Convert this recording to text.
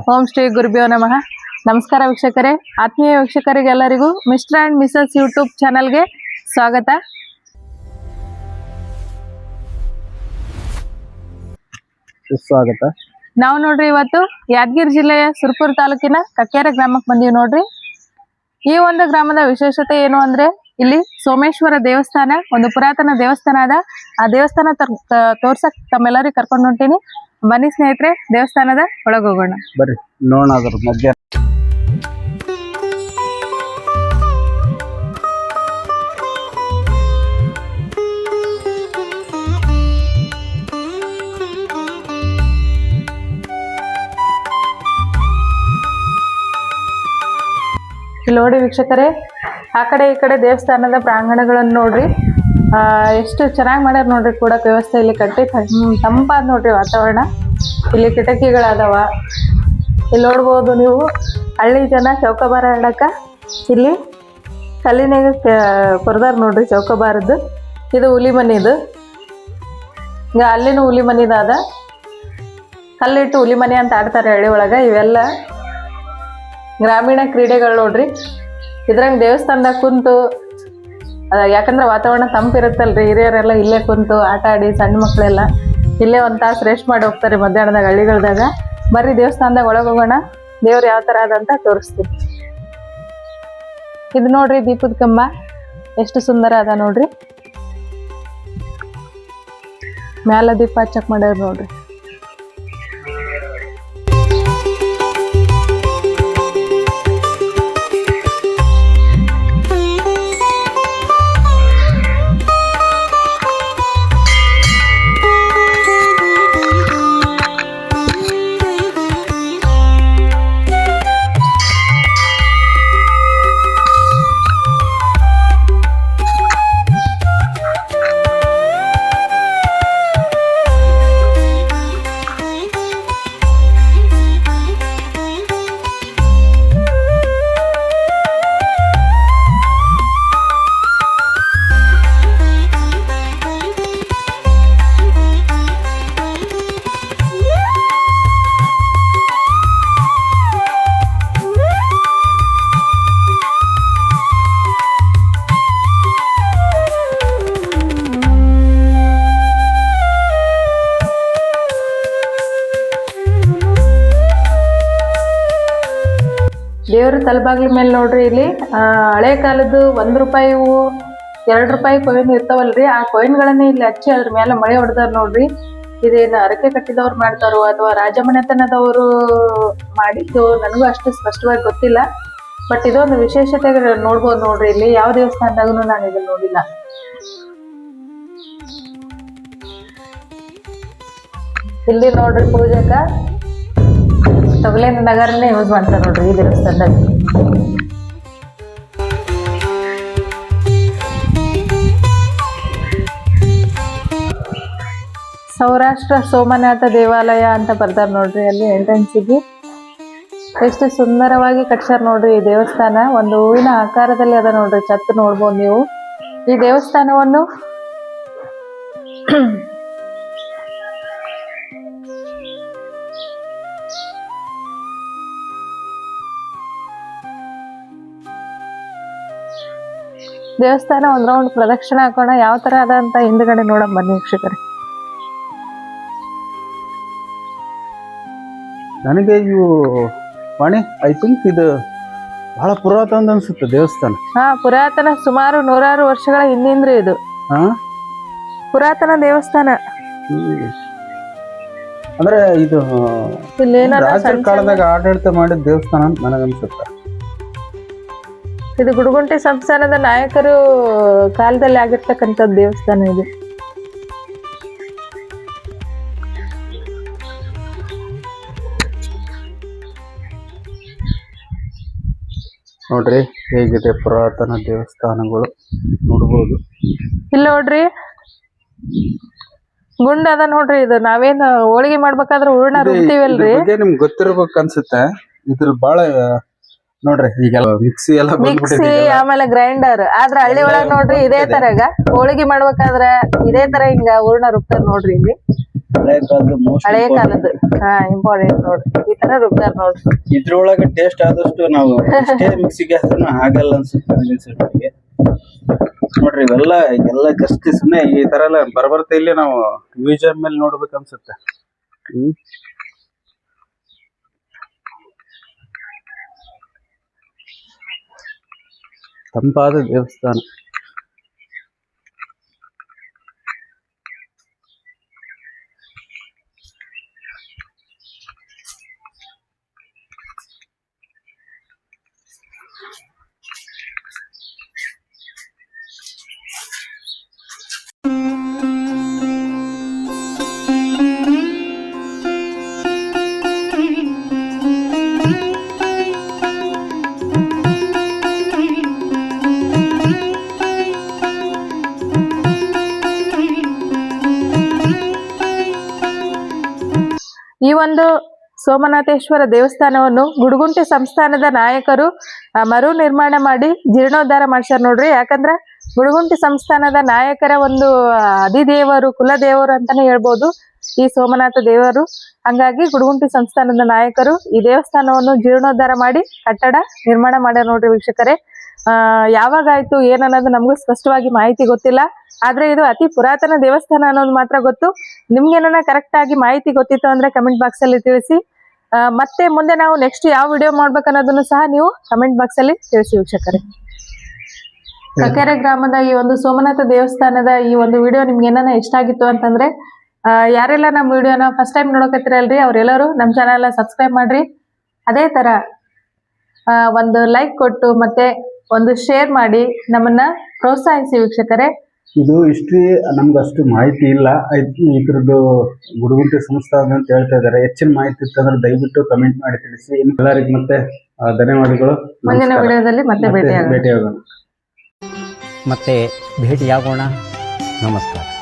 ಓಂ ಶ್ರೀ ಗುರುಭ್ಯೋ ನಮಃ. ನಮಸ್ಕಾರ ವೀಕ್ಷಕರೇ, ಆತ್ಮೀಯ ವೀಕ್ಷಕರಿಗೆಲ್ಲರಿಗೂ ಮಿಸ್ಟರ್ ಅಂಡ್ ಮಿಸಸ್ ಯೂಟ್ಯೂಬ್ ಚಾನಲ್ಗೆ ಸ್ವಾಗತ. ನಾವು ನೋಡ್ರಿ ಇವತ್ತು ಯಾದಗಿರಿ ಜಿಲ್ಲೆಯ ಸುರಪುರ ತಾಲೂಕಿನ ಕಕ್ಕೇರ ಗ್ರಾಮಕ್ಕೆ ಬಂದೀವಿ ನೋಡ್ರಿ. ಈ ಒಂದು ಗ್ರಾಮದ ವಿಶೇಷತೆ ಏನು ಅಂದ್ರೆ ಇಲ್ಲಿ ಸೋಮೇಶ್ವರ ದೇವಸ್ಥಾನ, ಒಂದು ಪುರಾತನ ದೇವಸ್ಥಾನ ಅದ. ಆ ದೇವಸ್ಥಾನ ತೋರ್ಸಕ್ ತಮ್ಮೆಲ್ಲರಿಗೂ ಕರ್ಕೊಂಡು ಹೊಂಟೀನಿ. ಬನ್ನಿ ಸ್ನೇಹಿತರೆ, ದೇವಸ್ಥಾನದ ಒಳಗೆ ಹೋಗೋಣ. ಬರ್ರಿ ನೋಡೋಣ ಅದ್ರ ಮಧ್ಯ. ಇಲ್ಲಿ ನೋಡಿ ವೀಕ್ಷಕರೇ, ಆ ಕಡೆ ಈ ಕಡೆ ದೇವಸ್ಥಾನದ ಪ್ರಾಂಗಣಗಳನ್ನು ನೋಡ್ರಿ. ಎಷ್ಟು ಚೆನ್ನಾಗಿ ಮಾಡ್ಯಾರ ನೋಡ್ರಿ. ಕೂಡಕ್ ವ್ಯವಸ್ಥೆ ಇಲ್ಲಿ ಕಟ್ಟಿ ತಂಪಾದ ನೋಡ್ರಿ ವಾತಾವರಣ. ಇಲ್ಲಿ ಕಿಟಕಿಗಳದಾವ. ಇಲ್ಲಿ ನೋಡ್ಬೋದು ನೀವು, ಹಳ್ಳಿ ಜನ ಚೌಕಾಬಾರ ಆಡಕ ಇಲ್ಲಿ ಕಲ್ಲಿನಾಗ ಕೊರ್ದಾರ ನೋಡ್ರಿ ಚೌಕಾಬಾರದ್ದು. ಇದು ಹುಲಿ ಮನಿದು. ಈಗ ಅಲ್ಲಿನೂ ಹುಲಿ ಮನಿದಾದ. ಕಲ್ಲಿಟ್ಟು ಹುಲಿ ಮನೆ ಅಂತ ಆಡ್ತಾರೆ ಹಳ್ಳಿ ಒಳಗ. ಇವೆಲ್ಲ ಗ್ರಾಮೀಣ ಕ್ರೀಡೆಗಳು ನೋಡ್ರಿ. ಇದ್ರಾಗ ದೇವಸ್ಥಾನದಾಗ ಕುಂತು, ಯಾಕಂದ್ರೆ ವಾತಾವರಣ ತಂಪಿರುತ್ತಲ್ರಿ, ಹಿರಿಯರೆಲ್ಲ ಇಲ್ಲೇ ಕುಂತು ಆಟ ಆಡಿ, ಸಣ್ಣ ಮಕ್ಕಳೆಲ್ಲ ಇಲ್ಲೇ ಒಂದು ತಾಸು ರೆಸ್ಟ್ ಮಾಡಿ ಹೋಗ್ತಾರೆ ಮಧ್ಯಾಹ್ನದಾಗ ಹಳ್ಳಿಗಳ್ದಾಗ. ಬರ್ರಿ ದೇವಸ್ಥಾನದಾಗ ಒಳಗೆ ಹೋಗೋಣ, ದೇವ್ರು ಯಾವ ಥರ ಅದಂತ ತೋರಿಸ್ತೀವಿ. ಇದು ನೋಡ್ರಿ ದೀಪದ ಕಂಬ, ಎಷ್ಟು ಸುಂದರ ಅದ ನೋಡ್ರಿ. ಮ್ಯಾಲ ದೀಪ ಹಚ್ಚಕ್ ಮಾಡ್ಯಾರ ನೋಡ್ರಿ. ದೇವ್ರ ತಲಬಾಗ್ಲ ಮೇಲೆ ನೋಡ್ರಿ, ಇಲ್ಲಿ ಹಳೆ ಕಾಲದ್ದು 1 ರೂಪಾಯಿ, 2 ರೂಪಾಯಿ ಕಾಯಿನ್ ಇರ್ತಾವಲ್ರಿ, ಆ ಕಾಯಿನ್ಗಳನ್ನೇ ಇಲ್ಲಿ ಹಚ್ಚಿ ಅದ್ರ ಮೇಲೆ ಮಳೆ ಹೊಡೆದಾರ ನೋಡ್ರಿ. ಇದೇನು ಅರಕೆ ಕಟ್ಟಿದವ್ರು ಮಾಡ್ತಾರೋ ಅಥವಾ ರಾಜಮನೆತನದವರು ಮಾಡಿದ್ದು ನನಗೂ ಅಷ್ಟು ಸ್ಪಷ್ಟವಾಗಿ ಗೊತ್ತಿಲ್ಲ. ಬಟ್ ಇದೊಂದು ವಿಶೇಷತೆ ನೋಡ್ಬೋದು ನೋಡ್ರಿ. ಇಲ್ಲಿ ಯಾವ ದೇವಸ್ಥಾನದಾಗೂ ನಾನು ಇದನ್ನ ನೋಡಿಲ್ಲ. ಇಲ್ಲಿ ನೋಡ್ರಿ ಪೂಜಕ ತೊಗಲಿನ ನಗರನೇ ಯೂಸ್ ಮಾಡ್ತಾರೆ ನೋಡ್ರಿ ಈ ದೇವಸ್ಥಾನದಾಗ. ಸೌರಾಷ್ಟ್ರ ಸೋಮನಾಥ ದೇವಾಲಯ ಅಂತ ಬರ್ದಾರ ನೋಡ್ರಿ. ಅಲ್ಲಿ ಎಂಟ್ರೆನ್ಸಿಗೆ ಎಷ್ಟು ಸುಂದರವಾಗಿ ಕಟ್ಸ್ಯಾರ ನೋಡ್ರಿ ಈ ದೇವಸ್ಥಾನ. ಒಂದು ಹೂವಿನ ಆಕಾರದಲ್ಲಿ ಅದ ನೋಡ್ರಿ. ಛತ್ತು ನೋಡ್ಬೋದು ನೀವು. ಈ ದೇವಸ್ಥಾನವನ್ನು ದೇವಸ್ಥಾನ ಒಂದ್ ರೌಂಡ್ ಪ್ರದಕ್ಷಿಣೆ ಹಾಕೋಣ, ಯಾವ ತರ ಅದ ಅಂತ ಹಿಂದ್ಗಡೆ ನೋಡಕ್ ಬನ್ನಿ ವೀಕ್ಷಕರೇ. ನನಗೆ ಇವು ವಾಣಿ, ಐ ಥಿಂಕ್ ಇದು ಬಹಳ ಪುರಾತನ ಅನ್ಸುತ್ತೆ ದೇವಸ್ಥಾನ. ಪುರಾತನ, ಸುಮಾರು 100 ವರ್ಷಗಳ ಹಿಂದಿಂದ್ರಿ ಇದು. ಪುರಾತನ ದೇವಸ್ಥಾನ. ಅಂದ್ರೆ ಇದು ರಾಜರ ಕಾಲದಾಗ ಆಡಳಿತ ಮಾಡಿದ ದೇವಸ್ಥಾನ ಅಂತ ನನಗನ್ಸುತ್ತೆ. ಇದು ಗುಡುಗುಂಟೆ ಸಂಸ್ಥಾನದ ನಾಯಕರು ಕಾಲದಲ್ಲಿ ಆಗಿರ್ತಕ್ಕಂಥದ್ದು ದೇವಸ್ಥಾನ ಇದು. ನೋಡ್ರಿ ಹೇಗಿದೆ ಪುರಾತನ ದೇವಸ್ಥಾನಗಳು ನೋಡ್ಬೋದು. ಇಲ್ಲಿ ನೋಡ್ರಿ ಗುಂಡ ಅದ ನೋಡ್ರಿ. ಇದು ನಾವೇನ್ ಹೋಳಿಗೆ ಮಾಡ್ಬೇಕಾದ್ರೆ ಹೂರ್ಣ ರುಬ್ತೀವಲ್ರಿ, ನಿಮ್ಗೆ ಗೊತ್ತಿರ್ಬೇಕು ಅನ್ಸುತ್ತೆ. ಇದ್ರ ಬಾಳ ನೋಡ್ರಿ ಈಗೆಲ್ಲ ಮಿಕ್ಸಿ ಆಮೇಲೆ ಗ್ರೈಂಡರ್. ಆದ್ರ ಹಳ್ಳಿ ಒಳಗ್ ನೋಡ್ರಿ ಇದೇ ತರಗ ಹೋಳಿಗೆ ಮಾಡ್ಬೇಕಾದ್ರ ಇದೇ ತರ ಹಿಂಗ ಹೂರ್ಣ ರುಬ್ತಾರ ನೋಡ್ರಿ. ಇಲ್ಲಿ ಹಳೆ ಕಾಲದ ಮೋಸ್ಟ್ ಹಳೆ ಕಾಲದ ಇಂಪಾರ್ಟೆಂಟ್ ನೋಡ್ರಿ ಈ ತರ ರುಬ್ತಾರ ನೋಡ್ರಿ. ಇದ್ರೊಳಗೆ ಟೇಸ್ಟ್ ಆದಷ್ಟು ನಾವು ಎಷ್ಟೇ ಮಿಕ್ಸಿಗೆ ಹಾಕಿದ್ರು ಆಗಲ್ಲ ಅನ್ಸುತ್ತೆ ನನಗೆ. ನೋಡ್ರಿ ಇವೆಲ್ಲ ಜಸ್ಟ್ ಸುಮ್ಮನೆ ಈ ತರ ಎಲ್ಲ ಬರ್ಬರ್ತಾ ಇಲ್ಲಿ ನಾವು ಮ್ಯೂಸಿಯಂ ಮೇಲೆ ನೋಡ್ಬೇಕು ಅನ್ಸುತ್ತೆ. ತಂಪಾದ ದೇವಸ್ಥಾನ. ಈ ಒಂದು ಸೋಮನಾಥೇಶ್ವರ ದೇವಸ್ಥಾನವನ್ನು ಗುಡುಗುಂಟೆ ಸಂಸ್ಥಾನದ ನಾಯಕರು ಮರು ನಿರ್ಮಾಣ ಮಾಡಿ ಜೀರ್ಣೋದ್ಧಾರ ಮಾಡ್ಸ್ಯಾರ ನೋಡ್ರಿ. ಯಾಕಂದ್ರ ಗುಡುಗುಂಟೆ ಸಂಸ್ಥಾನದ ನಾಯಕರ ಒಂದು ಅಧಿದೇವರು ಕುಲದೇವರು ಅಂತಾನೆ ಹೇಳ್ಬೋದು ಈ ಸೋಮನಾಥ ದೇವರು. ಹಂಗಾಗಿ ಗುಡುಗುಂಟೆ ಸಂಸ್ಥಾನದ ನಾಯಕರು ಈ ದೇವಸ್ಥಾನವನ್ನು ಜೀರ್ಣೋದ್ಧಾರ ಮಾಡಿ ಕಟ್ಟಡ ನಿರ್ಮಾಣ ಮಾಡ್ಯಾರ ನೋಡ್ರಿ ವೀಕ್ಷಕರೇ. ಯಾವಾಗ ಆಯ್ತು ಏನನ್ನೋದು ನಮಗೂ ಸ್ಪಷ್ಟವಾಗಿ ಮಾಹಿತಿ ಗೊತ್ತಿಲ್ಲ. ಆದ್ರೆ ಇದು ಅತಿ ಪುರಾತನ ದೇವಸ್ಥಾನ ಅನ್ನೋದು ಮಾತ್ರ ಗೊತ್ತು. ನಿಮ್ಗೇನ ಕರೆಕ್ಟ್ ಆಗಿ ಮಾಹಿತಿ ಗೊತ್ತಿತ್ತು ಅಂದ್ರೆ ಕಮೆಂಟ್ ಬಾಕ್ಸ್ ಅಲ್ಲಿ ತಿಳಿಸಿ. ಮತ್ತೆ ಮುಂದೆ ನಾವು ನೆಕ್ಸ್ಟ್ ಯಾವ ವಿಡಿಯೋ ಮಾಡ್ಬೇಕು ಅನ್ನೋದನ್ನು ಸಹ ನೀವು ಕಮೆಂಟ್ ಬಾಕ್ಸ್ ಅಲ್ಲಿ ತಿಳಿಸಿ ವೀಕ್ಷಕರೇ. ಕಕೆರೆ ಗ್ರಾಮದ ಈ ಒಂದು ಸೋಮನಾಥ ದೇವಸ್ಥಾನದ ಈ ಒಂದು ವಿಡಿಯೋ ನಿಮ್ಗೆ ಏನಾನ ಇಷ್ಟ ಆಗಿತ್ತು ಅಂತಂದ್ರೆ ಯಾರೆಲ್ಲ ನಮ್ಮ ವಿಡಿಯೋನ ಫಸ್ಟ್ ಟೈಮ್ ನೋಡಕತ್ತಿರಲ್ರಿ ಅವ್ರೆಲ್ಲರೂ ನಮ್ಮ ಚಾನಲ್ ಸಬ್ಸ್ಕ್ರೈಬ್ ಮಾಡ್ರಿ. ಅದೇ ತರ ಒಂದು ಲೈಕ್ ಕೊಟ್ಟು ಮತ್ತೆ ಒಂದು ಶೇರ್ ಮಾಡಿ ನಮ್ಮನ್ನ ಪ್ರೋತ್ಸಾಹಿಸಿ ವೀಕ್ಷಕರೇ. ಇದು ಹಿಸ್ಟ್ರಿ ನಮ್ಗೆ ಅಷ್ಟು ಮಾಹಿತಿ ಇಲ್ಲ. ಇದ್ರದ್ದು ಗುಡುಗುಂಟೆ ಸಂಸ್ಥಾನ ಅಂತ ಹೇಳ್ತಾ ಇದಾರೆ. ಹೆಚ್ಚಿನ ಮಾಹಿತಿ ಇತ್ತಂದ್ರೆ ದಯವಿಟ್ಟು ಕಮೆಂಟ್ ಮಾಡಿ ತಿಳಿಸಿ. ಎಲ್ಲರಿಗೂ ಮತ್ತೆ ಧನ್ಯವಾದಗಳು. ಮುಂದಿನ ವಿಡಿಯೋದಲ್ಲಿ ಮತ್ತೆ ಭೇಟಿಯಾಗೋಣ. ಮತ್ತೆ ಭೇಟಿಯಾಗೋಣ. ನಮಸ್ಕಾರ.